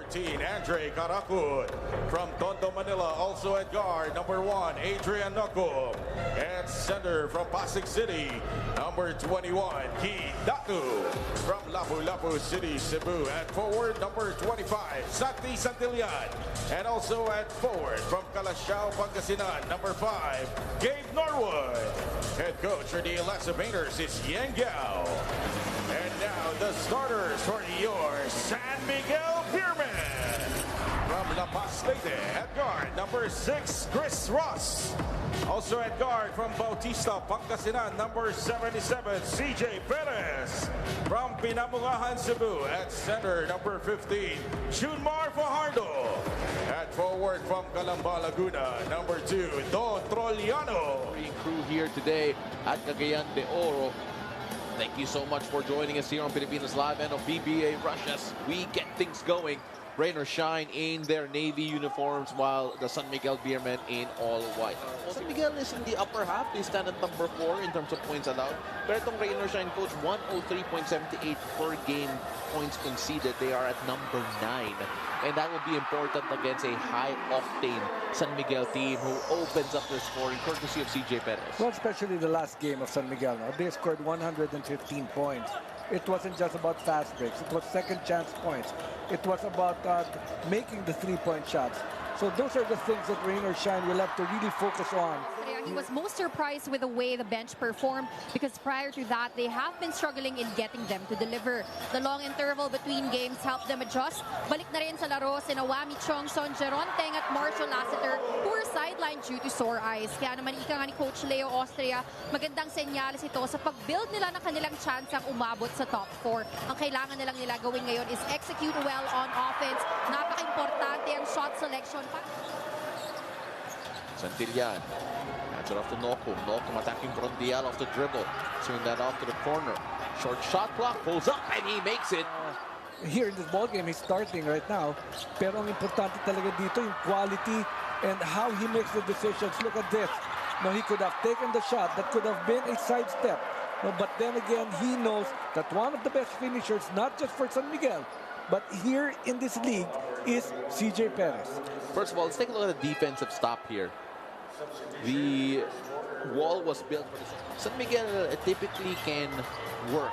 15, Andre Caracud. From Tondo, Manila, also at guard, number 1, Adrian Nocum. And center from Pasig City, number 21, Keith Datu. From Lapu-Lapu City, Cebu, at forward, number 25, Santi Santillan. And also at forward from Calasiao, Pangasinan, number 5, Gabe Norwood. Head coach for the Elasto Painters is Yang Gao. And now the starters for your San Miguel Beermen. From La Paz, Leyte, at guard, number 6, Chris Ross. Also at guard from Bautista, Pangasinan, number 77, CJ Perez. From Pinamungahan, Cebu, at center, number 15, Junmar Fajardo. At forward from Calamba, Laguna, number 2, Don Troliano. Crew here today at Cagayan de Oro. Thank you so much for joining us here on Pilipinas Live and on PBA Rush as we get things going. Rain or shine in their navy uniforms while the San Miguel Beermen in all white. San Miguel is in the upper half. They stand at number 4 in terms of points allowed. Pero itong rain or shine, coach, 103.78 per game points conceded. They are at number 9. And that will be important against a high-octane San Miguel team who opens up their scoring courtesy of CJ Perez. Well, especially the last game of San Miguel. They scored 115 points. It wasn't just about fast breaks. It was second chance points. It was about making the three-point shots. So those are the things that rain or shine will have to really focus on. He was most surprised with the way the bench performed because prior to that, they have been struggling in getting them to deliver. The long interval between games helped them adjust. Balik na rin sa laro sina Wami Chongson, Jeron Teng at Marshall Lassiter who were sidelined due to sore eyes. Kaya naman ika nga ni Coach Leo Austria, magandang senyales ito sa pag-build nila ng kanilang chance ang umabot sa top 4. Ang kailangan nilang nila gawin ngayon is execute well on offense. Napaka-importante ang shot selection. Santillan. Hands it off to Nocum. Nocum attacking Brondial off the dribble. Swing that off to the corner. Short shot clock pulls up and he makes it. Here in this ball game, he's starting right now. Pero ang importante talaga dito yung quality and how he makes the decisions. Look at this. No, he could have taken the shot. That could have been a sidestep. No, but then again, he knows that one of the best finishers, not just for San Miguel, but here in this league, is CJ Perez. First of all, let's take a look at the defensive stop here. The wall was built for this. San Miguel typically can work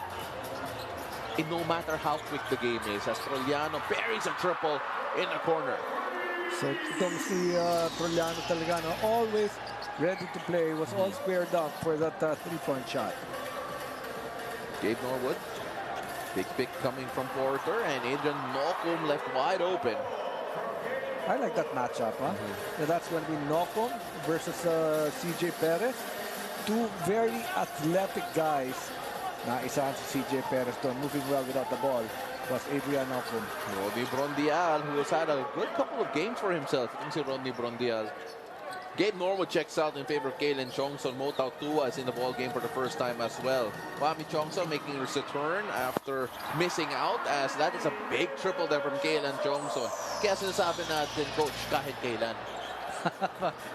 in no matter how quick the game is. As Troliano buries a triple in the corner. So itong si Troliano talaga, no, always ready to play, was all squared up for that three-point shot. Gabe Norwood. Big pick coming from Porter, and Adrian Nocum left wide open. I like that matchup, huh? Now that's going to be Nocum versus CJ Perez. Two very athletic guys. Naisahan si CJ Perez to moving well without the ball was Adrian Nocum. Rodney Brondial, who has had a good couple of games for himself. Yung si Rodney Brondial. Gabe Norwood checks out in favor of Kalen Chongson. Motao Tua is in the ball game for the first time as well. Wami Chongson making his return after missing out, as that is a big triple there from Kalen Chongson. Kaya sinasabi natin, coach, kahit kailan.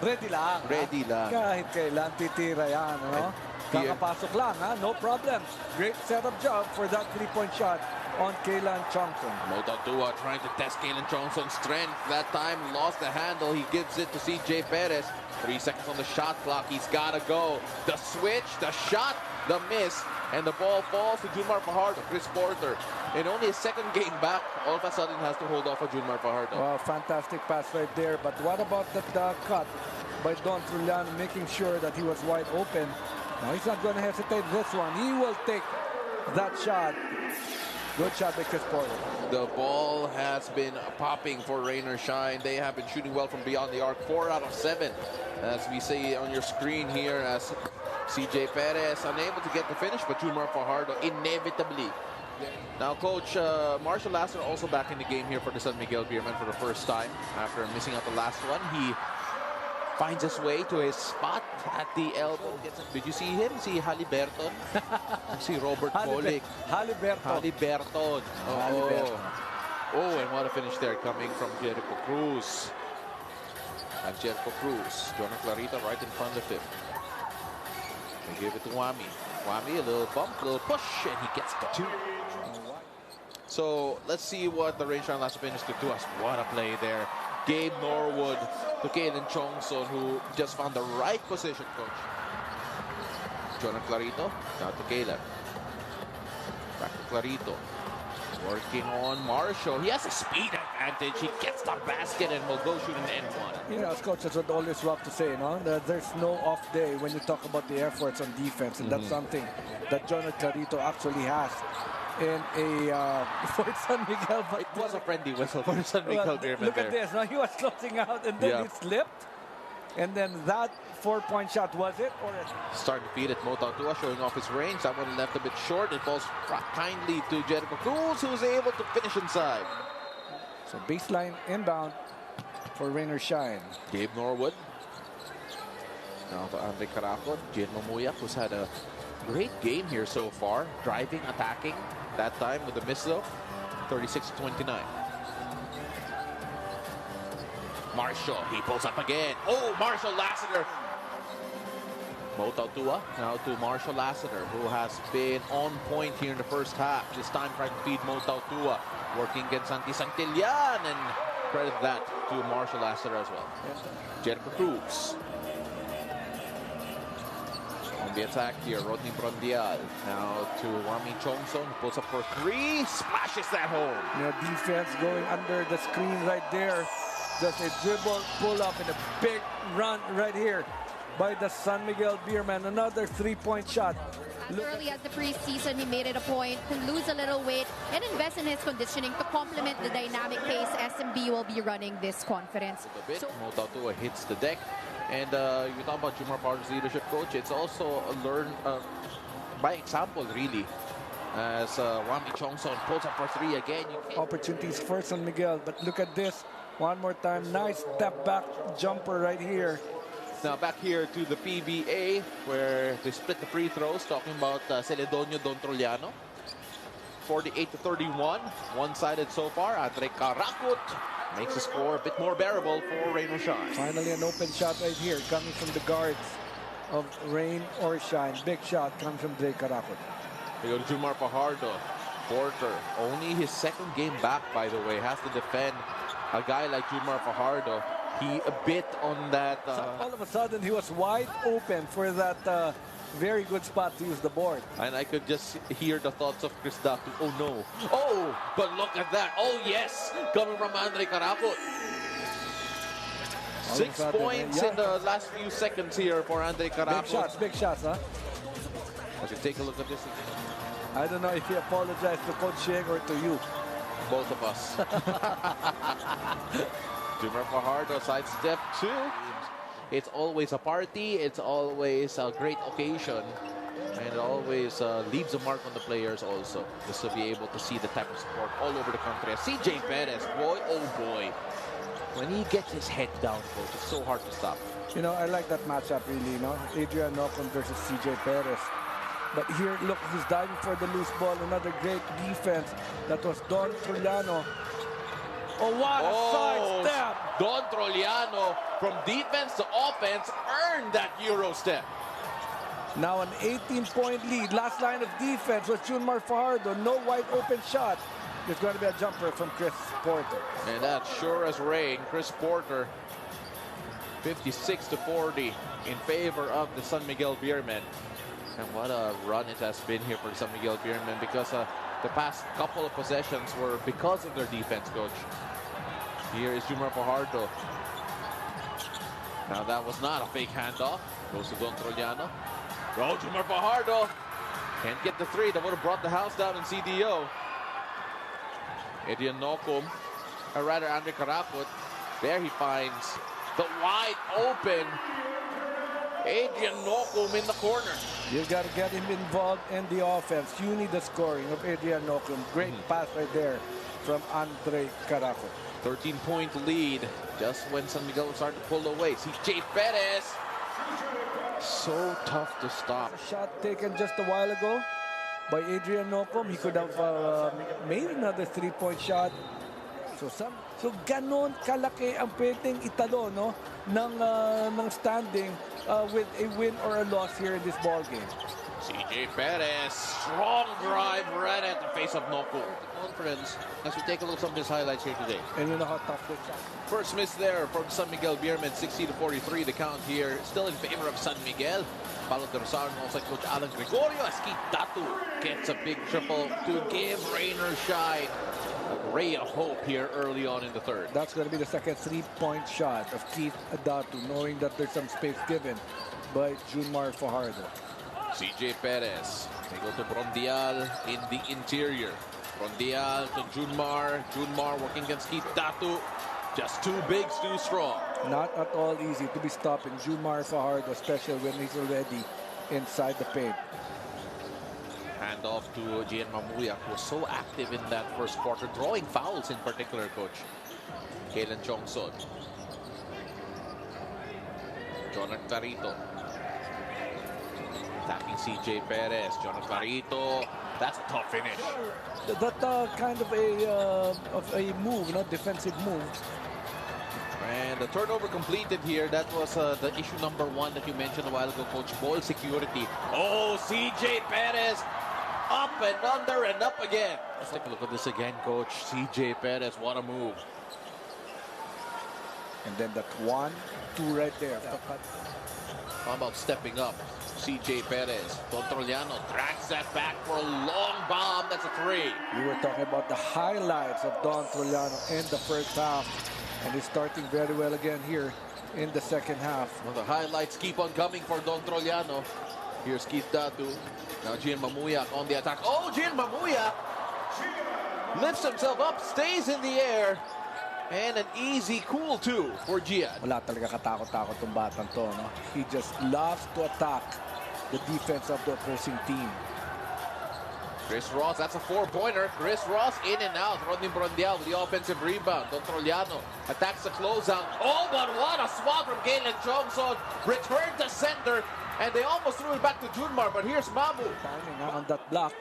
Ready lang. Ready lang. Kahit kailan titira yan, no? Kakapasok lang, ha? No problem. Great setup job for that three-point shot on Kalen Chongson. Motao Tua trying to test Kalen Chongson's strength. That time lost the handle. He gives it to CJ Perez. 3 seconds on the shot clock. He's got to go. The switch, the shot, the miss, and the ball falls to Junmar Fajardo. Chris Porter, in only his second game back, all of a sudden has to hold off of Junmar Fajardo. Well, fantastic pass right there. But what about that cut by Don Trujillo, making sure that he was wide open? Now he's not going to hesitate this one. He will take that shot. Good shot by Chris Porter. The ball has been popping for Rain or Shine. They have been shooting well from beyond the arc. 4 out of 7. As we see on your screen here, as CJ Perez unable to get the finish, but Junmar Fajardo inevitably. Now, Coach, Marshall Lassiter also back in the game here for the San Miguel Beermen for the first time. After missing out the last one, he finds his way to his spot at the elbow. Did you see him? See Haliberton? See Robert Polick. Haliberton. Oh, and what a finish there coming from Jericho Cruz. And Jericho Cruz, Jonah Clarita right in front of him. They give it to Wami. Wami, a little bump, a little push, and he gets the 2. So let's see what the Shine Elasto Painters could do us. What a play there. Gabe Norwood to Kaden Chongson, who just found the right position, coach. Jonathan Clarito, now to Caleb. Back to Clarito. Working on Marshall. He has a speed advantage. He gets the basket and will go shoot an end one. You know, as coaches would always love to say, no, that there's no off day when you talk about the efforts on defense, and that's something that Jonathan Clarito actually has in a for San Miguel. It was a friendly whistle for San Miguel Beermen. Look at this. Now he was closing out, and then he slipped, and then that 4-point shot, was it? Or starting to feed it. Mo Tautua showing off his range. That one left a bit short. It falls kindly to Jericho Cruz, who's able to finish inside. So baseline inbound for Rainer Shine. Gabe Norwood. Now to Andre Caracot. Jin Mamuyak, who's had a great game here so far. Driving, attacking. That time with a miss though. 36-29. Marshall, he pulls up again. Oh, Marshall Lassiter. Mo Tautua now to Marshall Lassiter, who has been on point here in the first half. This time trying to feed Mo Tautua, working against Santi Santillan, and credit that to Marshall Lassiter as well. Jericho Cruz. On the attack here, Rodney Brondial. Now to Wami Chongson, who pulls up for three, splashes that home. You know, defense going under the screen right there. Just a dribble, pull up, and a big run right here by the San Miguel Beermen. Another 3-point shot. Early as the preseason, he made it a point to lose a little weight and invest in his conditioning to complement the dynamic pace SMB will be running this conference. So, Mo Tautua hits the deck. And you talk about Jumar Parker's leadership, coach. It's also learned by example, really. As Wami Chongson pulls up for three again. Opportunities for San Miguel, but look at this. One more time, nice step back jumper right here. Now back here to the PBA, where they split the free throws, talking about Celedonio Don Troliano. 48-31, one-sided so far. Andre Caracot makes the score a bit more bearable for Rain or Shine. Finally an open shot right here, coming from the guards of Rain or Shine. Big shot comes from Andre Caracot. We go to Jumar Fajardo. Porter, only his second game back, by the way, has to defend a guy like Jumar Fajardo. He a bit on that. All of a sudden, he was wide open for that very good spot to use the board. And I could just hear the thoughts of Chris Datu. Oh, no. Oh, but look at that. Oh, yes. Coming from Andre Caracot. 6 points in the last few seconds here for Andre Caracot. Big shots, huh? Okay, take a look at this again. I don't know if he apologized to Coach Sheng or to you. Both of us. Jumar Fajardo sidestep two. It's always a party. It's always a great occasion. And it always leaves a mark on the players also. Just to be able to see the type of support all over the country. CJ Perez, boy, oh boy. When he gets his head down, coach, it's so hard to stop. You know, I like that matchup really, no? Adrian Nocon versus CJ Perez. But here, look, he's diving for the loose ball. Another great defense. That was Don Troliano. Oh, what a sidestep! Don Troliano, from defense to offense, earned that Euro step. Now an 18-point lead. Last line of defense was Junmar Fajardo. No wide open shot. There's going to be a jumper from Chris Porter. And that's sure as rain. Chris Porter, 56-40 in favor of the San Miguel Beermen. And what a run it has been here for the San Miguel Beermen, because the past couple of possessions were because of their defense, coach. Here is Jumar Fajardo. Now that was not a fake handoff. Goes to Don Troliano. Oh, Jumar Fajardo can't get the three. That would have brought the house down in CDO. Adrian Nocum, or rather Andre Caracot. There he finds the wide open Adrian Nocum in the corner. You've got to get him involved in the offense. You need the scoring of Adrian Nocum. Great pass right there from Andre Caracot. 13-point lead just when San Miguel started to pull away. CJ Perez. So tough to stop. A shot taken just a while ago by Adrian Nocum. He could have made another 3-point shot. So ganon kalaki ang pwedeng italo, no, ng standing with a win or a loss here in this ball game. CJ Perez, strong drive right at the face of Noko. Conference, as we take a look at some of his highlights here today. And you know how tough this is. First miss there from San Miguel Beermen, 60-43. The count here still in favor of San Miguel. Paulo de Rosario and also Coach Alan Gregorio as Keith Datu gets a big triple to give Rainer Shine a ray of hope here early on in the third. That's going to be the second three-point shot of Keith Datu, knowing that there's some space given by Junmar Fajardo. CJ Perez, they go to Brondial in the interior. Brondial to Junmar. Junmar working against Keith Datu. Just too big, too strong. Not at all easy to be stopping Junmar Fajardo, especially when he's already inside the paint. Hand off to Gian Mamuya, who was so active in that first quarter, drawing fouls in particular, Coach. Kalen Chongson. Jonathan Clarito. Attacking CJ Perez. Jonathan Clarito. That's a tough finish. That kind of a move, not defensive move. And the turnover completed here. That was the issue number one that you mentioned a while ago, Coach. Ball security. Oh, CJ Perez. Up and under and up again. Let's take a look at this again, Coach. CJ Perez, what a move. And then that 1-2 right there. How about stepping up? CJ Perez. Don Troliano drags that back for a long bomb. That's a three. You were talking about the highlights of Don Troliano in the first half. And he's starting very well again here in the second half. Well, the highlights keep on coming for Don Troliano. Here's Keith Datu. Now Gian Mamuya on the attack. Oh, Gian Mamuya lifts himself up, stays in the air. And an easy cool two for Gian. Wala talaga katakot-takot tong batang to, no? He just loves to attack the defense of the opposing team. Chris Ross, that's a four-pointer. Chris Ross in and out. Rodney Brondial with the offensive rebound. Don Troliano attacks the closeout. Oh, but what a swat from Galen Johnson. Return to center, and they almost threw it back to Junmar, but here's Mamu. Timing on that block.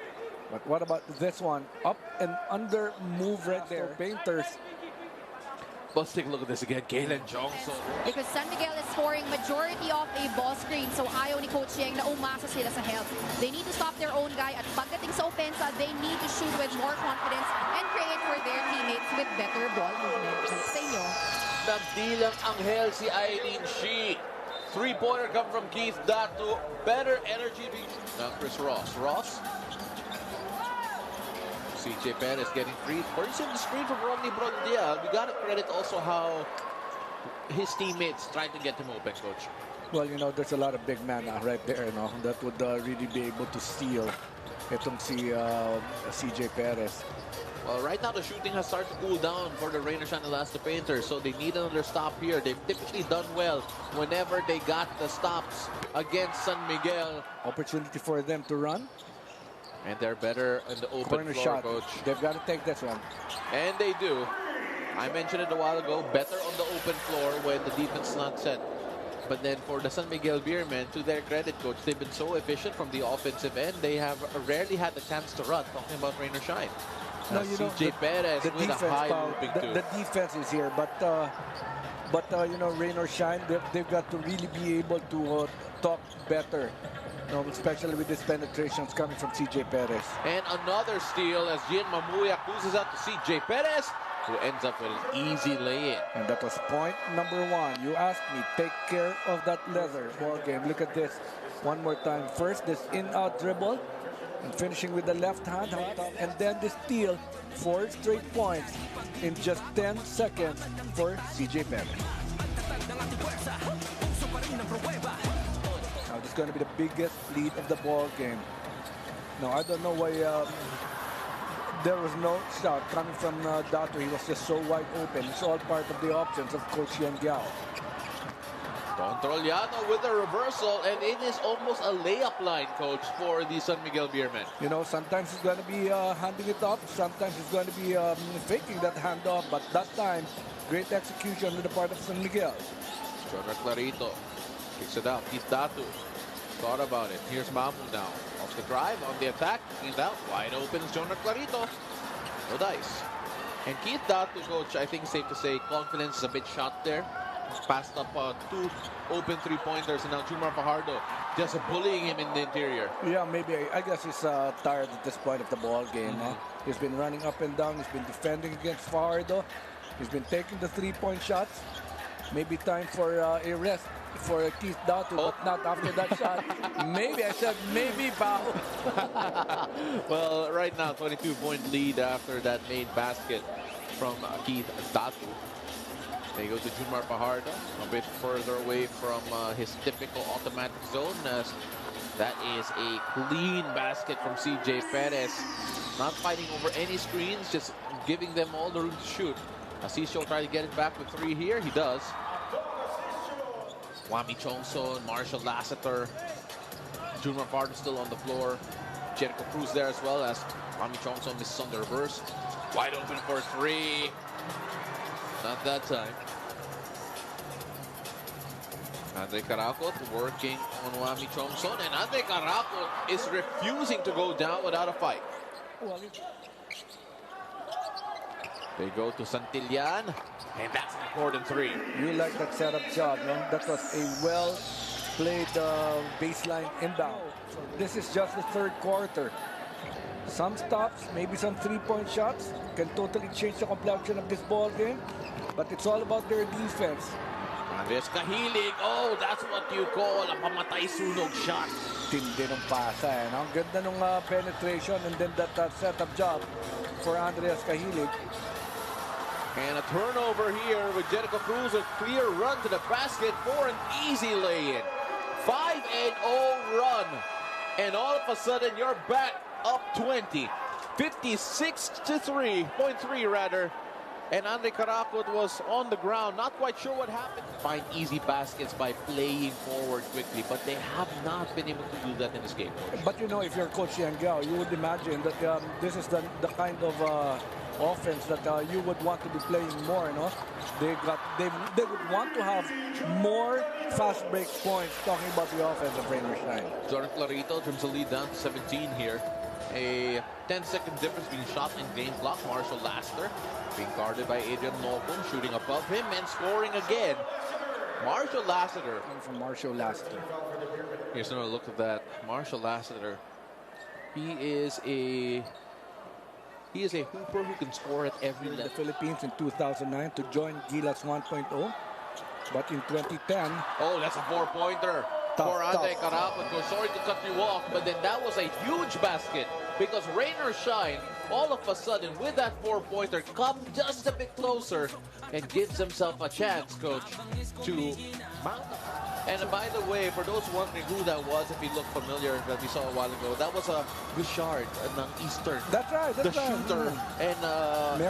But what about this one? Up and under move right there. Painters. Let's take a look at this again. Galen Johnson. Because San Miguel is scoring majority of a ball screen. So ayaw ni Coach Yeng na umasa sila sa help. They need to stop their own guy. At pagdating sa opensa, they need to shoot with more confidence and create for their teammates with better ball movement. Sa inyo. Nagdilang Angel si Eileen Shi. Three-pointer come from Keith Datu. Better energy. Now Chris Ross. Ross. CJ Perez getting free. First in the screen from Rodney Brondial. We got to credit also how his teammates tried to get him open, Coach. Well, you know, there's a lot of big men right there, you know, that would really be able to steal itong si CJ Perez. Well, right now the shooting has started to cool down for the Rainer Shine Elasto Painters, so they need another stop here. They've typically done well whenever they got the stops against San Miguel. Opportunity for them to run. And they're better in the open Corner floor, shot. Coach. They've got to take this one. And they do. I mentioned it a while ago, better on the open floor when the defense is not set. But then for the San Miguel Beermen, to their credit, Coach, they've been so efficient from the offensive end. They have rarely had the chance to run. Talking about Rainer Shine. No, you know, CJ Perez with a high looping too. The defense is here, but you know, Rainer Shine, they've got to really be able to talk better. You know, especially with these penetrations coming from CJ Perez. And another steal as Gian Mamuya loses out to CJ Perez, who ends up with an easy lay-in. And that was point number one. You asked me, take care of that leather ball game. Look at this one more time. First, this in-out dribble, and finishing with the left hand, and then the steal, 4 straight points in just 10 seconds for CJ Perez. Now, this is going to be the biggest lead of the ball game. Now, I don't know why there was no shot coming from Datu. He was just so wide open. It's all part of the options of Coach Yan Giao. Don Troliano with a reversal, and it is almost a layup line, Coach, for the San Miguel Beermen. You know, sometimes he's going to be handing it off. Sometimes he's going to be faking that handoff. But that time, great execution on the part of San Miguel. Jonathan Clarito kicks it out. Keith Datu thought about it. Here's Mamu now. Off the drive, on the attack. He's out. Wide open is Jonathan Clarito. No dice. And Keith Datu, Coach, I think it's safe to say confidence is a bit shot there. passed up 2 open three-pointers, and now Jumar Fajardo just bullying him in the interior. Yeah, maybe. I guess he's tired at this point of the ball game. Huh? He's been running up and down. He's been defending against Fajardo. He's been taking the three-point shots. Maybe time for a rest for Keith Datu, but not after that shot. Maybe, I said maybe, pal. Well, right now, 22-point lead after that made basket from Keith Datu. They go to Jumar Fajardo, a bit further away from his typical automatic zone, as that is a clean basket from CJ Perez. Not fighting over any screens, just giving them all the room to shoot. Asisio trying to get it back with 3 here. He does. Wami Chongson, Marshall Lassiter, Junior Fajardo still on the floor. Jericho Cruz there as well, as Wami Chongson misses on the reverse. Wide open for 3. Not that time. Andre Caracot working on Wami Chongson, and Andre Caracot is refusing to go down without a fight. They go to Santillan, and that's an important 3. You like that setup shot, no? That was a well-played baseline inbound. This is just the 3rd quarter. Some stops, maybe some three-point shots can totally change the complexion of this ball game, but it's all about their defense. Andres Cahilig, oh, that's what you call a pamatay sunog shot. Tindi ng pasa, eh, no? Ang ganda ng penetration, and then that setup job for Andreas Cahilig. And a turnover here with Jericho Cruz, a clear run to the basket for an easy lay-in. 5-0 run. And all of a sudden, you're back up 20. 56-3.3 rather. And Andre Caracot was on the ground, not quite sure what happened. Find easy baskets by playing forward quickly, but they have not been able to do that in this game. But you know, if you're Coach Yangao, you would imagine that this is the kind of offense that you would want to be playing more, you know? They would want to have more fast break points, talking about the offense of Rain or Shine. Jordan Clarito trims the lead down to 17 here. A 10-second difference being shot in game clock. Marshall Lassiter being guarded by Adrian Nocum, shooting above him and scoring again. Marshall Lassiter. From Marshall Lassiter. Here's another look at that. Marshall Lassiter. He is a hooper who can score at every level. The Philippines in 2009 to join Gilas 1.0, but in 2010. Oh, that's a 4-pointer. For Andre Caracot. Sorry to cut you off, but then that was a huge basket, because Rain or Shine, all of a sudden, with that 4-pointer, come just a bit closer and gives himself a chance, Coach, to mount. And by the way, for those wondering who that was, if you look familiar, that we saw a while ago, that was a Bouchard ng Eastern. That's right. That's the shooter. And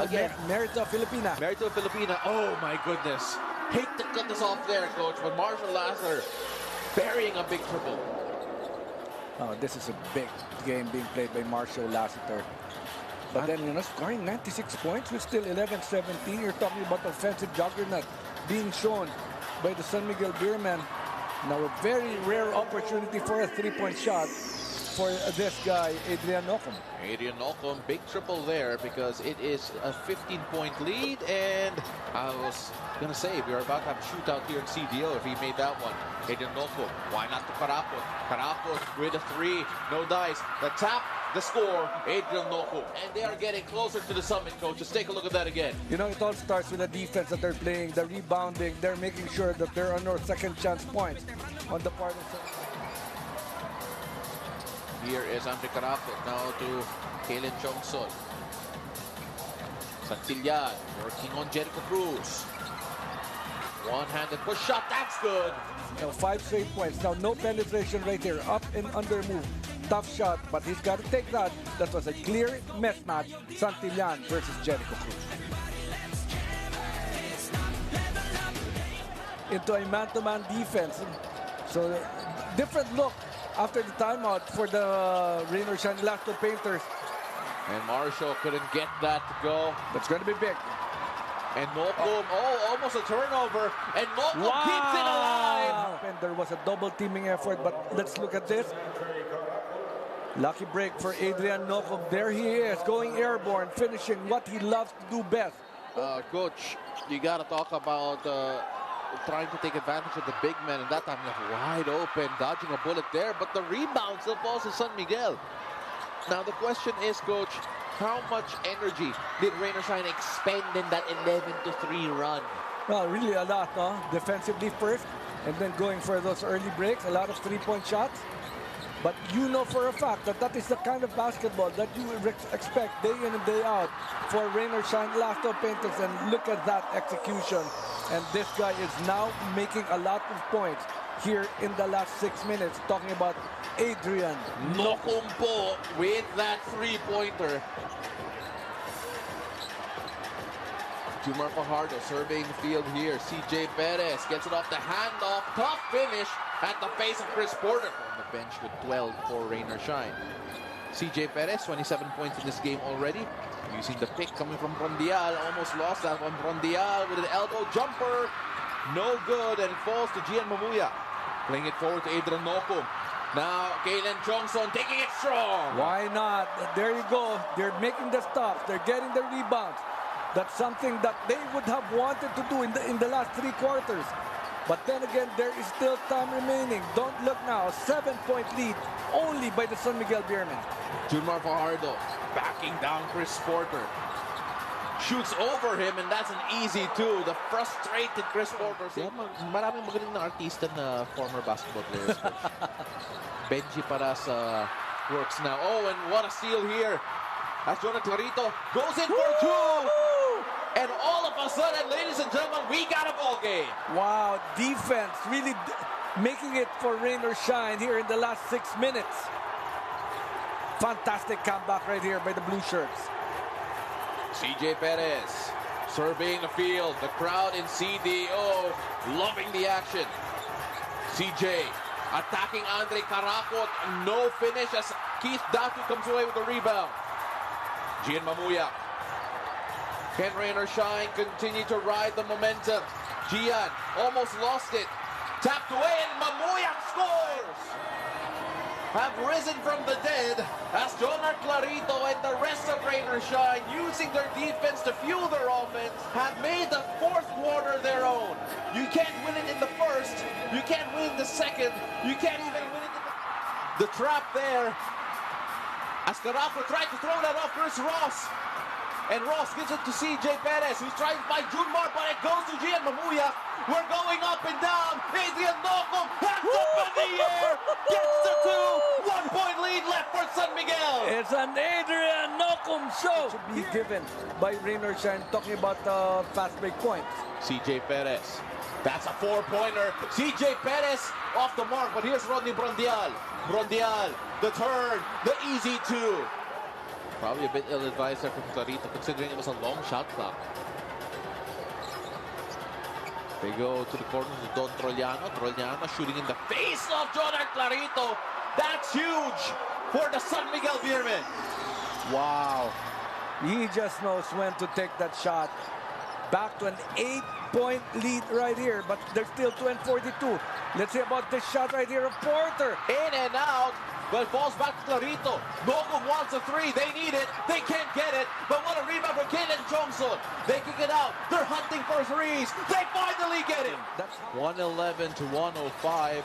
again, Merito Filipina. Merito Filipina. Oh my goodness. Hate to cut this off there, Coach, but Marshall Lassiter burying a big triple. Oh, this is a big game being played by Marshall Lassiter. But then, you know, scoring 96 points with still 11-17. You're talking about offensive juggernaut being shown by the San Miguel Beermen. Now a very rare opportunity for a 3-point shot for this guy, Adrian Nocum. Adrian Nocum, big triple there, because it is a 15-point lead, and I was going to say, we are about to have a shootout here in CDO if he made that one. Adrian Nocum, why not to Caracot? Caracot with a 3, no dice. The tap, the score, Adrian Nocum. And they are getting closer to the summit, Coach. Just take a look at that again. You know, it all starts with the defense that they're playing, the rebounding. They're making sure that there are no second chance points on the part of the... Here is Andre Caracot now to Kalen Chongson. Santillan working on Jericho Cruz. One-handed push shot, that's good. Now 5 straight points. Now no penetration right here. Up and under move. Tough shot, but he's got to take that. That was a clear mismatch. Santillan versus Jericho Cruz. Into a man-to-man defense. So different look after the timeout for the Rain or Shine Elasto Painters. And Marshall couldn't get that to go. That's going to be big. And Nocum, almost a turnover. And Nocum keeps it alive. And there was a double teaming effort, but let's look at this. Lucky break for Adrian Nocum. There he is, going airborne, finishing what he loves to do best. Coach, you got to talk about trying to take advantage of the big men, and that time left wide open, dodging a bullet there, but the rebound still falls to San Miguel. Now the question is, Coach, how much energy did Rain or Shine expend in that 11-3 run? Well, really a lot, no? Defensively first, and then going for those early breaks, a lot of three-point shots. But you know for a fact that that is the kind of basketball that you would expect day in and day out for Rain or Shine Elasto Painters. And look at that execution. And this guy is now making a lot of points here in the last 6 minutes. Talking about Adrian Nocum po with that three-pointer. Jumar Fajardo surveying the field here. CJ Perez gets it off the handoff. Tough finish at the face of Chris Porter. On the bench with 12 for Rain or Shine. CJ Perez, 27 points in this game already. Using the pick coming from Rondial. Almost lost that one. Rondial with an elbow jumper. No good, and it falls to Gian Mamuya. Playing it forward to Adrian Nocum. Now, Kalen Johnson taking it strong. Why not? There you go. They're making the stops. They're getting the rebounds. That's something that they would have wanted to do in the last 3 quarters. But then again, there is still time remaining. Don't look now. 7-point lead only by the San Miguel Beermen. Jumar Fajardo backing down Chris Porter. Shoots over him, and that's an easy two. The frustrated Chris Porter. Maraming magaling na artista na former basketball players. Benji Parasa works now. Oh, and what a steal here. As Jonathan Clarito goes in for 2. And all of a sudden, ladies and gentlemen, we got a ball game. Wow, defense really making it for Rain or Shine here in the last 6 minutes. Fantastic comeback right here by the blue shirts. CJ Perez surveying the field. The crowd in CDO loving the action. CJ attacking Andre Karakot. No finish as Keith Datu comes away with the rebound. Gian Mamuya. Can Rain or Shine continue to ride the momentum? Gian almost lost it. Tapped away, and Mamuya scores! Have risen from the dead as Jonar Clarito and the rest of Rain or Shine, using their defense to fuel their offense, have made the 4th quarter their own. You can't win it in the first. You can't win the second. You can't even win it in the trap there. As Caraco tried to throw that off Chris Ross. And Ross gives it to CJ Perez, who's trying to find Junmar, but it goes to Gian Mamuya. We're going up and down. Adrian Nocum has up in the air. Gets the 2. 1-point lead left for San Miguel. It's an Adrian Nocum show. To be given by Rain or Shine, talking about fast break points. CJ Perez. That's a 4-pointer. CJ Perez off the mark, but here's Rodney Brondial. Brondial, the turn, the easy 2. Probably a bit ill-advised there from Clarito, considering it was a long shot clock. They go to the corner to Don Trollano. Trollano shooting in the face of Jonar Clarito. That's huge for the San Miguel Beermen. Wow. He just knows when to take that shot. Back to an 8-point lead right here, but there's still 2:42. Let's see about this shot right here of Porter. In and out, but falls back to Clarito. Nocum wants a 3. They need it. They can't get it. But what a rebound for Kalen Johnson. They kick it out. They're hunting for 3s. They finally get him. That's 111 to 105.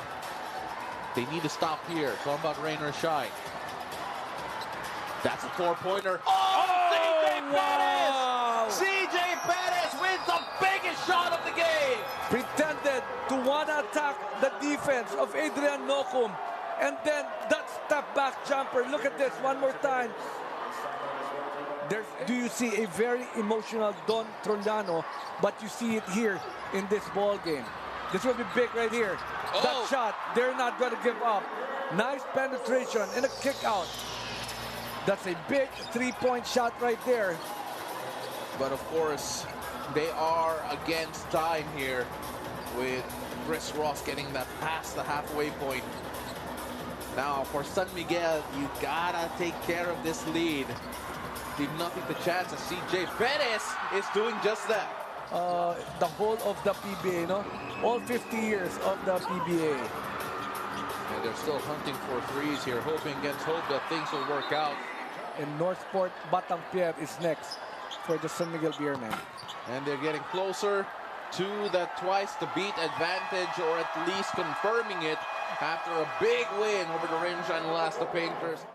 They need to stop here. Talking about Rain or Shine. That's a 4-pointer. CJ Perez! Wow. CJ Perez wins the biggest shot of the game. Pretended to wanna attack the defense of Adrian Nocum. And then that step back jumper. Look at this one more time. Do you see a very emotional Don Trollano, but you see it here in this ball game. This will be big right here. That shot, they're not going to give up. Nice penetration and a kick out. That's a big 3-point shot right there. But of course, they are against time here with Chris Ross getting that past the halfway point. Now, for San Miguel, you gotta take care of this lead. Leave nothing to chance as CJ Perez is doing just that. The whole of the PBA, no? All 50 years of the PBA. And they're still hunting for 3s here, hoping against hope that things will work out. And Northport Batang Pier is next for the San Miguel Beermen. And they're getting closer to the twice-to-beat advantage, or at least confirming it after a big win over the Shine Elasto Painters.